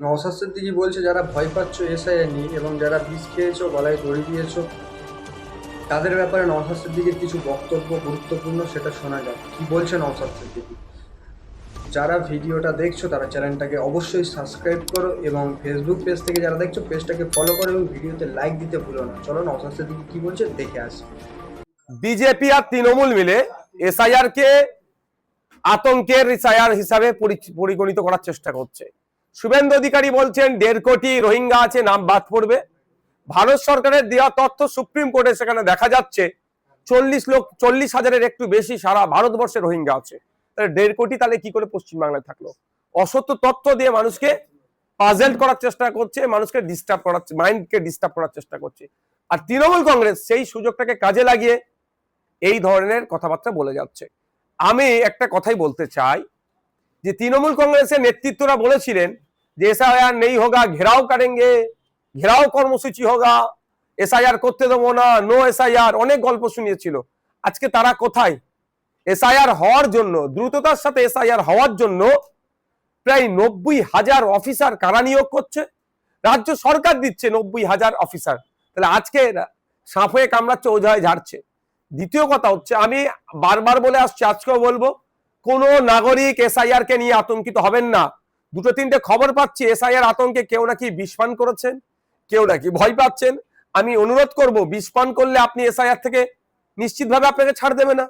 নওশাদ সিদ্দিকী বলছে যারা ভয় পাচ্ছ এসআইআর নিয়ে এবং যারা বিষ খেয়েছো গলায় দড়ি দিয়েছো তাদের ব্যাপারে নওশাদ সিদ্দিকীর কিছু বক্তব্য গুরুত্বপূর্ণ, সেটা শোনা যাক। কি বলছে নওশাদ সিদ্দিকী? যারা ভিডিওটা দেখছো তারা চ্যানেলটাকে অবশ্যই সাবস্ক্রাইব করো এবং ফেসবুক পেজ থেকে যারা দেখছো পেজটাকে ফলো করো এবং ভিডিওতে লাইক দিতে ভুলো না। চলো নওশাদ সিদ্দিকী কি বলছে দেখে আসি। বিজেপি আর তৃণমূল মিলে এসআইআর কে আতঙ্কের এসআইআর হিসাবে পরিগণিত করার চেষ্টা করছে। শুভেন্দু অধিকারী বলছেন 1.5 কোটি রোহিঙ্গা আছে, নাম বাদ পড়বে। ভারত সরকারের দেওয়া তথ্য সুপ্রিম কোর্টে সেখানে দেখা যাচ্ছে 40,000-এর একটু বেশি সারা ভারতবর্ষে রোহিঙ্গা আছে। তাহলে 1.5 কোটি তাহলে কি করে পশ্চিমবাংলায় থাকলো? অসত্য তথ্য দিয়ে মানুষকে পাজেল করার চেষ্টা করছে, মানুষকে ডিস্টার্ব করার, মাইন্ডকে ডিস্টার্ব করার চেষ্টা করছে। আর তৃণমূল কংগ্রেস সেই সুযোগটাকে কাজে লাগিয়ে এই ধরনের কথাবার্তা বলে যাচ্ছে। আমি একটা কথাই বলতে চাই যে তৃণমূল কংগ্রেসের নেতৃত্বরা বলেছিলেন যে এসআইআর নেই হোগা, ঘেরাও করেঙ্গে, ঘেরাও কর্মসূচি হোগা, এসআইআর করতে দেবো না, নো এসআইআর, অনেক গল্প শুনিয়েছিল। আজকে তারা কোথায়? এসআইআর হওয়ার জন্য, দ্রুততার সাথে এসআইআর হওয়ার জন্য প্রায় 90,000 অফিসার কারা নিয়োগ করছে? রাজ্য সরকার দিচ্ছে 90,000 অফিসার। তাহলে আজকে সাপ হয়ে কামড়াচ্ছে, ওঝা হয়ে ঝাড়ছে। দ্বিতীয় কথা হচ্ছে, আমি বারবার বলে আসছি, আজকেও বলবো, কোন নাগরিক এসআইআর কে নিয়ে আতঙ্কিত হবেন না। দুটো তিনটে খবর পাচ্ছি এসআইআর আতঙ্কে কেউ নাকি বিষপান করেছেন, কেউ নাকি ভয় পাচ্ছেন। আমি অনুরোধ করব, বিষপান করলে আপনি এসআইআর থেকে নিশ্চিতভাবে আপনাকে ছাড় দেবে না,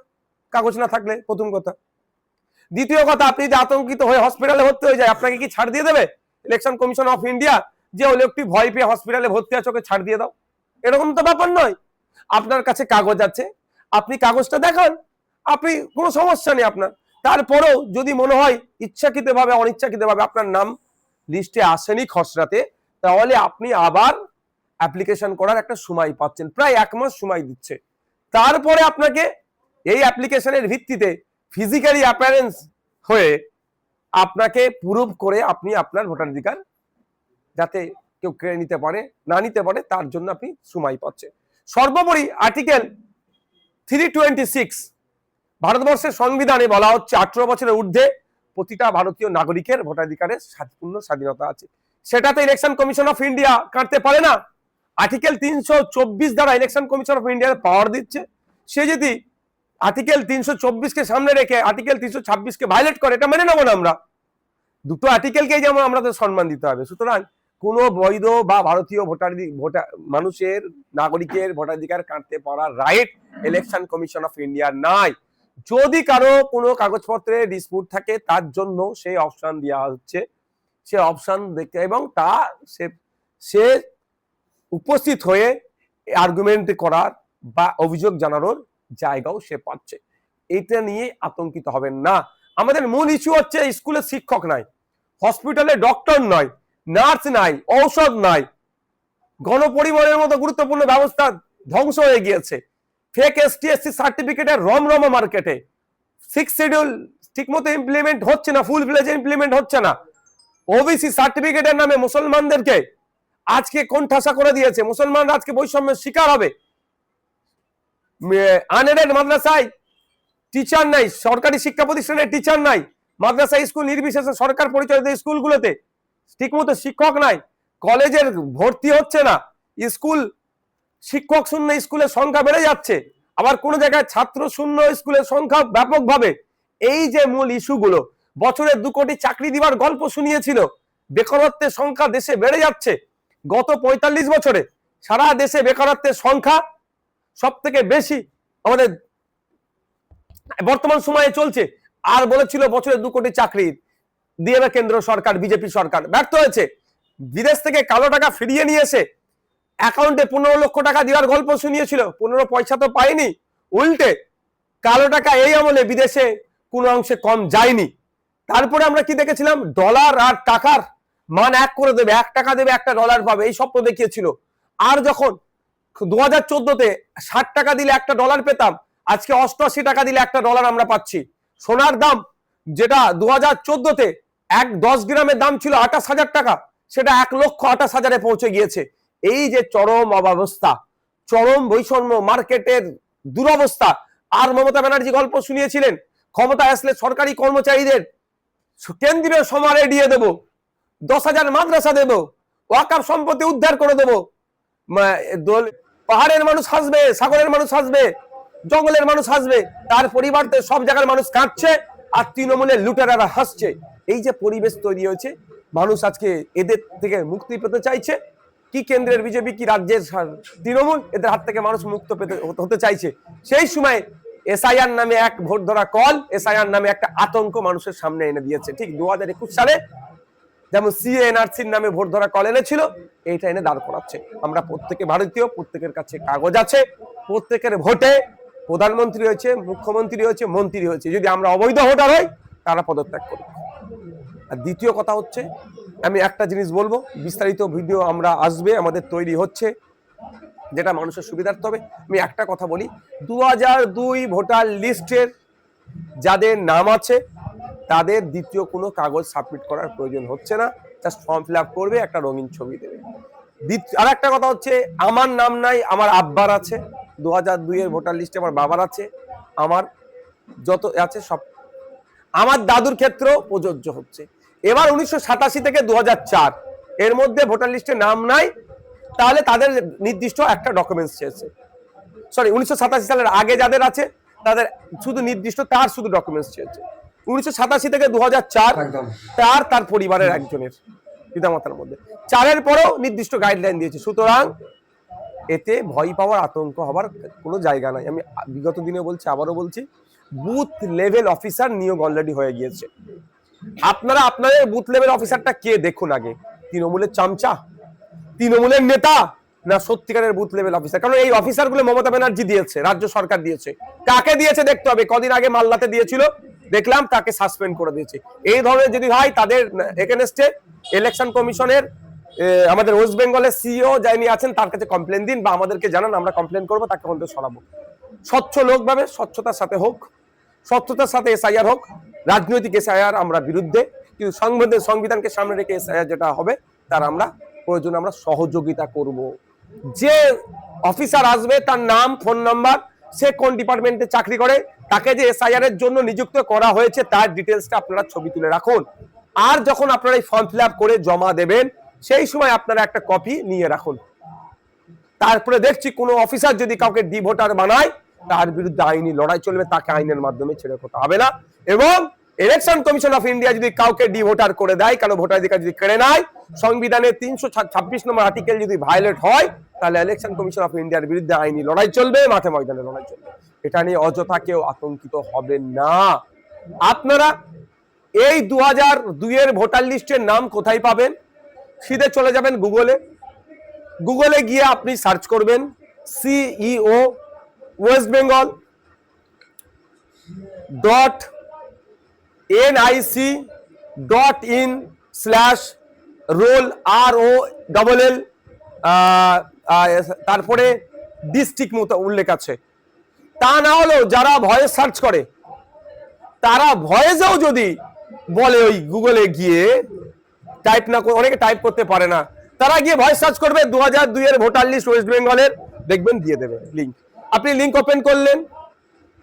কাগজ না থাকলে, প্রথম কথা। দ্বিতীয় কথা, আপনি যদি আতঙ্কিত হয়ে হসপিটালে ভর্তি হয়ে যায়, আপনাকে কি ছাড় দিয়ে দেবে ইলেকশন কমিশন অফ ইন্ডিয়া যে ওই লোকটি ভয় পেয়ে হসপিটালে ভর্তি আছে ওকে ছাড় দিয়ে দাও? এরকম তো ব্যাপার নয়। আপনার কাছে কাগজ আছে, আপনি কাগজটা দেখান, আপনি কোনো সমস্যা নেই আপনার। তারপরেও যদি মনে হয় ইচ্ছাকৃতভাবে অনিচ্ছাকৃতভাবে আপনার নাম লিস্টে আসেনি খসড়াতে, তাহলে আপনি আবার অ্যাপ্লিকেশন করার একটা সময় পাচ্ছেন, প্রায় 1 মাস সময় দিচ্ছে। তারপরে আপনাকে এই অ্যাপ্লিকেশনের ভিত্তিতে ফিজিক্যালি অ্যাপিয়ারেন্স হয়ে আপনাকে প্রুভ করে আপনি আপনার ভোটাধিকার যাতে কেউ কেড়ে নিতে পারে না নিতে পারে তার জন্য আপনি সময় পাচ্ছেন। সর্বোপরি আর্টিকেল 326 ভারতবর্ষের সংবিধানে বলা হচ্ছে 18 বছরের ঊর্ধ্বে প্রতিটা ভারতীয় নাগরিকের ভোটাধিকারের পূর্ণ স্বাধীনতা আছে। সেটাতে ইলেকশন কমিশন অফ ইন্ডিয়া কাটতে পারে না। আর্টিকেল 324 দ্বারা ইলেকশন কমিশন অফ ইন্ডিয়ার পাওয়ার দিচ্ছে। সে যদি আর্টিকেল 324 কে সামনে রেখে আর্টিকেল 326 কে ভায়োলেট করে, এটা মেনে নেবো না আমরা। দুটো আর্টিকেলকেই যেমন আমাদের সম্মান দিতে হবে। সুতরাং কোনো বৈধ বা ভারতীয় মানুষের, নাগরিকের ভোটাধিকার কাটতে পারার right election commission of India নাই। যদি কারো কোনো কাগজপত্রে ডিসপুট থাকে তার জন্য সেই অপশন দেওয়া হচ্ছে, সে অপশন দেখে এবং তা সে উপস্থিত হয়ে আর্গুমেন্ট করার বা অভিযোগ জানানোর জায়গাও সে পাচ্ছে। এটা নিয়ে আতঙ্কিত হবেন না। আমাদের মূল ইস্যু হচ্ছে স্কুলে শিক্ষক নাই, হসপিটালে ডক্টর নয়, নার্স নাই, ঔষধ নাই, গণপরিবহনের মতো গুরুত্বপূর্ণ ব্যবস্থা ধ্বংস হয়ে গিয়েছে। ফেক এসটিএসসি সার্টিফিকেটের রমরমা মার্কেটে। 6 শিডিউল ঠিকমতো ইমপ্লিমেন্ট হচ্ছে না, ফুল ফ্লেজ ইমপ্লিমেন্ট হচ্ছে না। ওবিসি সার্টিফিকেটের নামে মুসলমানদেরকে আজকে কোণঠাসা করে দিয়েছে। মুসলমানরা আজকে বৈষম্যের শিকার হবে। আনএডেড মাদ্রাসায় টিচার নাই, সরকারি শিক্ষা প্রতিষ্ঠানে টিচার নাই, মাদ্রাসা স্কুল নির্বিশেষে সরকার পরিচালিত স্কুলগুলোতে ঠিকমতো শিক্ষক নাই, কলেজের ভর্তি হচ্ছে না, স্কুল শিক্ষক শূন্য স্কুলের সংখ্যা বেড়ে যাচ্ছে, আবার কোন জায়গায় ছাত্র শূন্য স্কুলের সংখ্যা ব্যাপকভাবে। এই যে মূল ইস্যুগুলো, বছরে 2 কোটি চাকরি দিবার গল্প শুনিয়েছিল, বেকারত্বের সংখ্যা দেশে বেড়ে যাচ্ছে। গত 45 বছরে সারা দেশে বেকারত্বের সংখ্যা সব থেকে বেশি আমাদের বর্তমান সময়ে চলছে। আর বলেছিল বছরে 2 কোটি চাকরি দিয়ে কেন্দ্র সরকার, বিজেপি সরকার ব্যর্থ হয়েছে। বিদেশ থেকে কালো টাকা ফিরিয়ে নিয়ে এসে অ্যাকাউন্টে 15 লক্ষ টাকা দেওয়ার গল্প শুনিয়েছিল, 15 পয়সা তো পায়নি। উল্টে কালো টাকা এই আমলে বিদেশে কোনো অংশে কম যায়নি। তারপরে আমরা কি দেখেছিলাম, ডলার আর টাকার মান এক করে দেবে, 1 টাকা দেবে 1টা ডলার পাবে, এই স্বপ্ন দেখিয়েছিল। আর যখন 2014-তে 60 টাকা দিলে 1টা ডলার পেতাম, আজকে 88 টাকা দিলে 1টা ডলার আমরা পাচ্ছি। সোনার দাম যেটা 2014-তে 10 গ্রামের দাম ছিল 28,000 টাকা, সেটা 1,28,000-এ পৌঁছে গিয়েছে। এই যে চরম অবস্থা, চরম বৈষম্য, মার্কেটের দুরবস্থা। আর মমতা ব্যানার্জি গল্প শুনিয়েছিলেন ক্ষমতা আসলে সরকারি কর্মচারীদের কেন্দ্রীয় সমারে দিয়ে দেব, 10,000 মাদ্রাসা দেব, ওয়াকাফ সম্পত্তি উদ্ধার করে দেবো, পাহাড়ের মানুষ হাসবে, সাগরের মানুষ হাসবে, জঙ্গলের মানুষ হাসবে, তার পরিবর্তে সব জায়গার মানুষ কাঁদছে আর তৃণমূলের লুটেরারা হাসছে। এই যে পরিবেশ তৈরি হয়েছে, মানুষ আজকে এদের থেকে মুক্তি পেতে চাইছে। কি কেন্দ্রের বিজেপি, কি রাজ্যের তৃণমূল, এদের হাত থেকে মানুষ মুক্ত হতে চাইছে। সেই সময় এসআইআর নামে এক ভোট ধরা কল, এসআইআর নামে একটা আতঙ্ক মানুষের সামনে এনে দিয়েছে। ঠিক 2021 সালে যেমন সিএনআরসির নামে ভোট ধরা কল এনেছিল, এইটা এনে দাঁড় করাচ্ছে। আমরা প্রত্যেকে ভারতীয়, প্রত্যেকের কাছে কাগজ আছে, প্রত্যেকের ভোটে প্রধানমন্ত্রী হয়েছে, মুখ্যমন্ত্রী হয়েছে, মন্ত্রী হয়েছে। যদি আমরা অবৈধ ভোটার হই, তারা পদত্যাগ করবে। আর দ্বিতীয় কথা হচ্ছে, আমি একটা জিনিস বলবো, বিস্তারিত ভিডিও আমরা আসবে, আমাদের তৈরি হচ্ছে, যেটা মানুষের সুবিধার্থে হবে। আমি একটা কথা বলি, 2002 ভোটার লিস্টের যাদের নাম আছে তাদের দ্বিতীয় কোনো কাগজ সাবমিট করার প্রয়োজন হচ্ছে না, জাস্ট ফর্ম ফিল আপ করবে, একটা রঙিন ছবি দেবে। আর একটা কথা হচ্ছে, আমার নাম নাই, আমার আব্বার আছে। 2002 ভোটার লিস্টে আমার বাবার আছে, আমার যত আছে সব আমার দাদুর ক্ষেত্রেও প্রযোজ্য হচ্ছে। এবার 1987 থেকে 2004 এর মধ্যে ভোটার লিস্টে নাম নাই, তাহলে তাদের নির্দিষ্ট একটা ডকুমেন্টস চেয়েছে। সরি, 1987 সালের আগে যাদের আছে তাদের শুধু নির্দিষ্ট তার শুধু ডকুমেন্টস চেয়েছে। 1987 থেকে 2004 তার পরিবারের একজনের পিতামাতার মধ্যে, 4-এর পরেও নির্দিষ্ট গাইডলাইন দিয়েছে। সুতরাং এতে ভয় পাওয়ার, আতঙ্ক হবার কোনো জায়গা নাই। আমি বিগত দিনে বলছি, আবারও বলছি, বুথ লেভেল অফিসার নিয়োগ অলরেডি হয়ে গিয়েছে। আপনারা আপনাদের বুথ লেভেল অফিসারটা কে দেখুন আগে, তৃণমূলের চামচা, তৃণমূলের নেতা, না সত্যিকারের বুথ লেভেল অফিসার। কারণ এই অফিসারগুলো মমতা ব্যানার্জি দিয়েছে, রাজ্য সরকার দিয়েছে। কাকে দিয়েছে দেখতে হবে। কদিন আগে মাল্লাতে দিয়েছিল, দেখলাম তাকে সাসপেন্ড করে দিয়েছে। এই ধরনের যদি হয়, তাদের এগেনস্টে ইলেকশন কমিশনের আমাদের ওয়েস্ট বেঙ্গলের সিইও যিনি আছেন তার কাছে কমপ্লেন দিন, বা আমাদেরকে জানান, আমরা কমপ্লেন করবো, তাকে মধ্যে সরাবো। স্বচ্ছ লোক ভাবে, স্বচ্ছতার সাথে হোক, স্বচ্ছতার সাথে এসআইআর হোক। রাজনৈতিক এসআইআর আমরা বিরুদ্ধে, কিন্তু সংবিধানকে সামনে রেখে এসআইআর যেটা হবে তার আমরা প্রয়োজন আমরা সহযোগিতা করব। যে অফিসার আসবে তার নাম, ফোন নাম্বার, সে কোন ডিপার্টমেন্টে চাকরি করে, তাকে যে এসআইআর এর জন্য নিযুক্ত করা হয়েছে তার ডিটেলসটা আপনারা ছবি তুলে রাখুন। আর যখন আপনারা এই ফর্ম ফিল আপ করে জমা দেবেন, সেই সময় আপনারা একটা কপি নিয়ে রাখুন। তারপরে দেখছি কোনো অফিসার যদি কাউকে ডি ভোটার বানায়, তার বিরুদ্ধে আইনি লড়াই চলবে, তাকে আইনের মাধ্যমে ছেড়ে কথা হবে না। এবং ইলেকশন কমিশন অফ ইন্ডিয়া যদি কাউকে ডি ভোটার করে দেয়, কারণ ভোটাধিকার যদি কেড়ে নেয়, সংবিধানের 326 নম্বর আর্টিকেল যদি ভায়োলেট হয়, তাহলে ইলেকশন কমিশন অফ ইন্ডিয়ার বিরুদ্ধে আইনি লড়াই চলবে, মাঠে ময়দানে লড়াই চলবে। এটা নিয়ে অযথা কেউ আতঙ্কিত হবেন না। আপনারা এই 2002 ভোটার লিস্টের নাম কোথায় পাবেন? সিধে চলে যাবেন গুগলে গিয়ে আপনি সার্চ করবেন CEO West Bengal .nic.in/roll ROLL, তারপরে ডিস্ট্রিক্ট মতো উল্লেখ আছে। তা না হলেও যারা ভয়েস সার্চ করে, তারা ভয়েসেও যদি বলে, ওই গুগলে গিয়ে টাইপ না করে, অনেকে টাইপ করতে পারে না, তারা গিয়ে ভয়েস সার্চ করবে 2002 ভোটার লিস্ট ওয়েস্ট বেঙ্গলের, দেখবেন দিয়ে দেবে লিঙ্ক। আপনি লিঙ্ক ওপেন করলেন,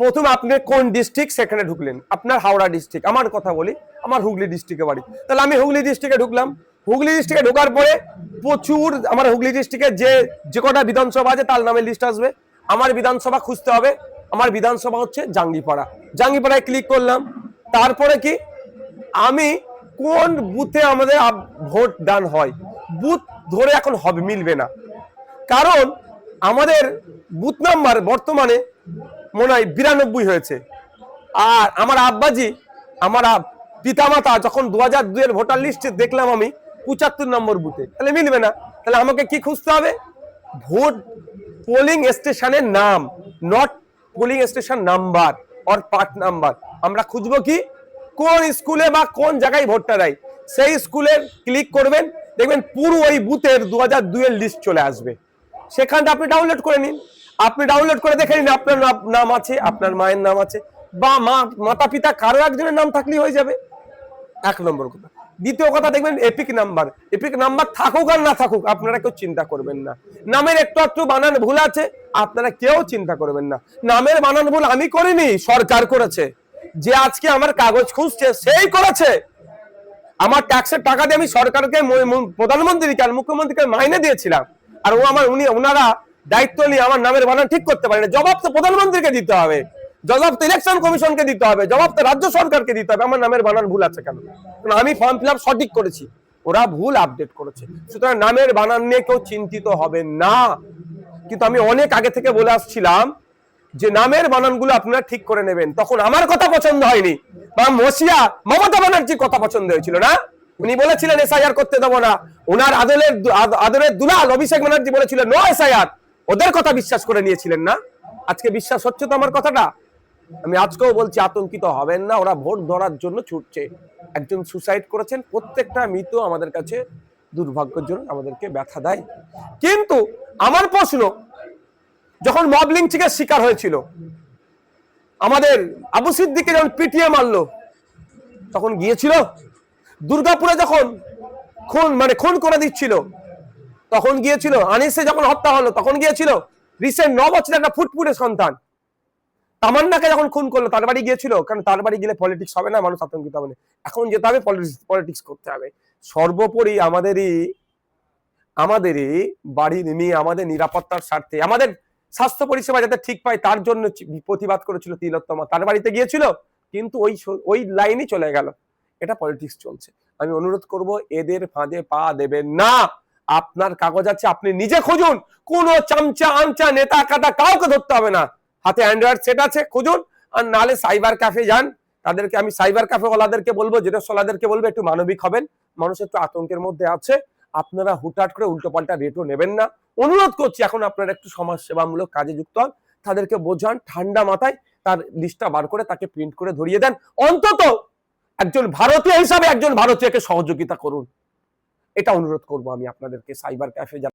প্রথম আপনি কোন ডিস্ট্রিক্ট সেখানে ঢুকলেন। আপনার হাওড়া ডিস্ট্রিক্ট, আমার কথা বলি, আমার হুগলি ডিস্ট্রিক্টে বাড়ি, তাহলে আমি হুগলি ডিস্ট্রিক্টে ঢুকলাম। হুগলি ডিস্ট্রিক্টে ঢোকার পরে প্রচুর আমার হুগলি ডিস্ট্রিক্টের যে কটা বিধানসভা আছে তার নামে লিস্ট আসবে। আমার বিধানসভা খুঁজতে হবে, আমার বিধানসভা হচ্ছে জাঙ্গিপাড়ায় ক্লিক করলাম। তারপরে কি, আমি কোন বুথে আমাদের ভোট দান হয়, বুথ ধরে এখন হবে মিলবে না, কারণ আমাদের বুথ নাম্বার বর্তমানে মনে হয় 92 হয়েছে। আর আমার আব্বাজি, আমার পিতামাতা যখন 2002 ভোটার লিস্টে দেখলাম আমি 75 নম্বর বুথে, তাহলে মিলবে না। তাহলে আমাকে কি খুঁজতে হবে? ভোট পোলিং স্টেশনের নাম, not polling station number or part number. আমরা খুঁজবো কি, কোন স্কুলে বা কোন জায়গায় ভোটটা দেয়, সেই স্কুলে ক্লিক করবেন, দেখবেন পুরো ওই বুথের 2002 লিস্ট চলে আসবে। সেখানটা আপনি ডাউনলোড করে নিন। আপনি ডাউনলোড করে দেখে নিন আপনার নাম আছে, আপনার মায়ের নাম আছে, বা মাতা পিতা কারো একজনের নাম থাকলেই হয়ে যাবে। 1 নম্বর কথা। দ্বিতীয় কথা, দেখবেন এপিক নাম্বার থাকুক আর না থাকুক, আপনারা কেউ চিন্তা করবেন না। নামের একটু বানান ভুল আছে, আপনারা কেউ চিন্তা করবেন না। নামের বানান ভুল আমি করিনি, সরকার করেছে। যে আজকে আমার কাগজ খুঁজছে সেই করেছে। আমার ট্যাক্সের টাকা দিয়ে আমি সরকারকে প্রধানমন্ত্রীকে আর মুখ্যমন্ত্রীকে মাইনে দিয়েছিলাম, আর ওনারা দায়িত্ব নিয়ে আমার নামের বানান ঠিক করতে পারে না। জবাব তো প্রধানমন্ত্রীকে দিতে হবে, জবাব তো ইলেকশন কমিশনকে দিতে হবে, জবাব তো রাজ্য সরকারকে দিতে হবে আমার নামের বানান ভুল আছে কেন। কারণ আমি ফর্ম ফিল আপ সঠিক করেছি, ওরা ভুল আপডেট করেছে। সুতরাং নামের বানান নিয়ে কেউ চিন্তিত হবে না। কিন্তু আমি অনেক আগে থেকে বলে আসছিলাম যে নামের বানানগুলো আপনারা ঠিক করে নেবেন। তখন আমার কথা পছন্দ হয়নি, বা মমতা ব্যানার্জির কথা পছন্দ হয়েছিল না। উনি বলেছিলেন এসআইআর করতে দেবো না, ওনার আদরের দুলাল অভিষেক ব্যানার্জি বলেছিলেন নো এসআইআর, ওদের কথা বিশ্বাস করে নিয়েছিলেন না। আজকে বিশ্বাস হচ্ছে তো আমার কথাটা? আমি আজকেও বলছি আতঙ্কিত হবেন না, ওরা ভোট ধরার জন্য ছুটছে। একজন সুসাইড করেছেন, প্রত্যেকটা মৃত আমাদের কাছে দুর্ভাগ্যজনক, আমাদেরকে ব্যথা দেয়। কিন্তু আমার প্রশ্ন, যখন মব লিঞ্চিং এর শিকার হয়েছিল, আমাদের আবু সিদ্দিককে যখন পিটিয়ে মারলো, তখন গিয়েছিল? দুর্গাপুরে যখন খুন করে দিচ্ছিল তখন গিয়েছিল? আনিসে যখন হত্যা হলো তখন গিয়েছিল? রিসেন্ট 9 বছরের একটা ফুটফুটে সন্তান তামান্নাকে যখন খুন করলো তার বাড়ি গিয়েছিল? কারণ তার বাড়ি গেলে পলিটিক্স হবে না, মানুষ আতঙ্কিত হবে না। এখন যেতে হবে পলিটিক্স করতে হবে। সর্বোপরি আমাদেরই বাড়ি নিয়ে আমাদের নিরাপত্তার স্বার্থে, আমাদের স্বাস্থ্য পরিষেবা যাতে ঠিক পায় তার জন্য প্রতিবাদ করেছিল তিলোত্তমা, তার বাড়িতে গিয়েছিল, কিন্তু ওই লাইনই চলে গেল। এটা পলিটিক্স চলছে। আমি অনুরোধ করব এদের ফাঁদে পা দেবেন না। আপনার কাগজ আছে, আপনি নিজে খুঁজুন, কোন চামচা আনচা নেতা কাটা কাউকে ধরতে হবে না। হাতে অ্যান্ড্রয়েড সেট আছে, খুঁজুন। আর নালে সাইবার ক্যাফে যান, তাদেরকে আমি সাইবার ক্যাফে ওয়ালাদেরকে বলবো, জেরক্সওয়ালাদেরকে বলবো একটু মানবিক হবেন। মানুষ একটু আতঙ্কের মধ্যে আছে, আপনারা হুটহাট করে উল্টো পাল্টা রেটও নেবেন না। অনুরোধ করছি, এখন আপনারা একটু সমাজ সেবামূলক কাজে যুক্ত হন, তাদেরকে বোঝান, ঠান্ডা মাথায় তার লিস্টটা বার করে তাকে প্রিন্ট করে ধরিয়ে দেন। অন্তত একজন ভারতীয় হিসাবে একজন ভারতীয়কে সহযোগিতা করুন, এটা অনুরোধ করবো আমি আপনাদেরকে। Cyber cafe